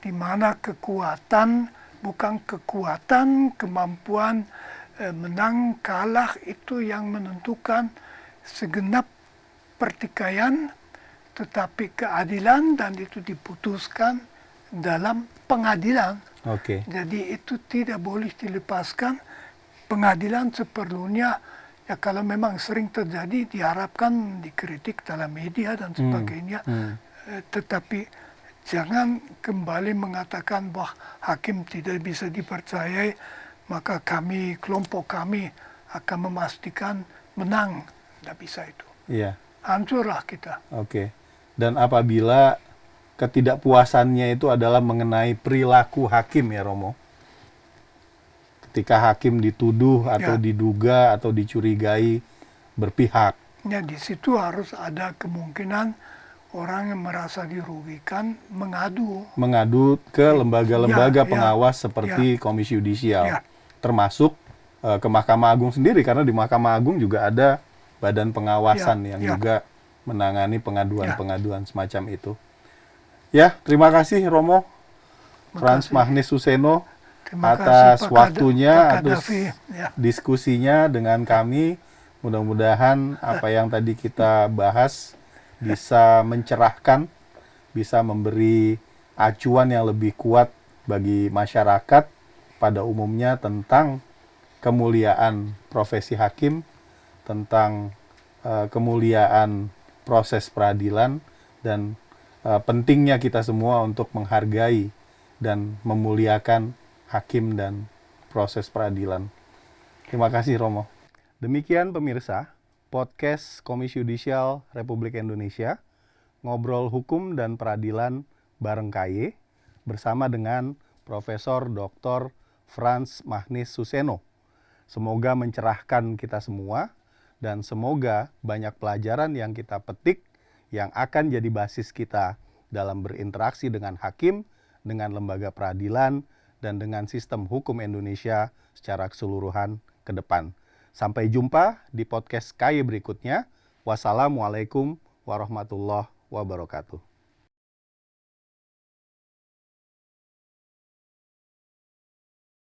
di mana kekuatan, bukan kekuatan, kemampuan menang kalah itu yang menentukan segenap pertikaian, tetapi keadilan dan itu diputuskan dalam pengadilan. Jadi itu tidak boleh dilepaskan. Pengadilan seperlunya, ya kalau memang sering terjadi, diharapkan dikritik dalam media dan sebagainya. Tetapi jangan kembali mengatakan bahwa hakim tidak bisa dipercayai, maka kami, kelompok kami akan memastikan menang. Tidak bisa itu. Hancurlah kita. Dan apabila ketidakpuasannya itu adalah mengenai perilaku hakim ya Romo, ketika hakim dituduh atau diduga atau dicurigai berpihak. Ya, di situ harus ada kemungkinan orang yang merasa dirugikan mengadu ke lembaga-lembaga pengawas seperti Komisi Yudisial, termasuk ke Mahkamah Agung sendiri, karena di Mahkamah Agung juga ada badan pengawasan yang juga menangani pengaduan-pengaduan semacam itu. Terima kasih Romo Frans Magnus Suseno atas waktunya, atas diskusinya dengan kami. Mudah-mudahan apa yang tadi kita bahas bisa mencerahkan, bisa memberi acuan yang lebih kuat bagi masyarakat pada umumnya tentang kemuliaan profesi hakim, tentang kemuliaan proses peradilan, dan pentingnya kita semua untuk menghargai dan memuliakan hakim dan proses peradilan. Terima kasih Romo. Demikian pemirsa, podcast Komisi Yudisial Republik Indonesia, ngobrol hukum dan peradilan bareng KY, bersama dengan Profesor Dr. Frans Magnus Suseno. Semoga mencerahkan kita semua, dan semoga banyak pelajaran yang kita petik yang akan jadi basis kita dalam berinteraksi dengan hakim, dengan lembaga peradilan, dan dengan sistem hukum Indonesia secara keseluruhan ke depan. Sampai jumpa di podcast KY berikutnya. Wassalamualaikum warahmatullahi wabarakatuh.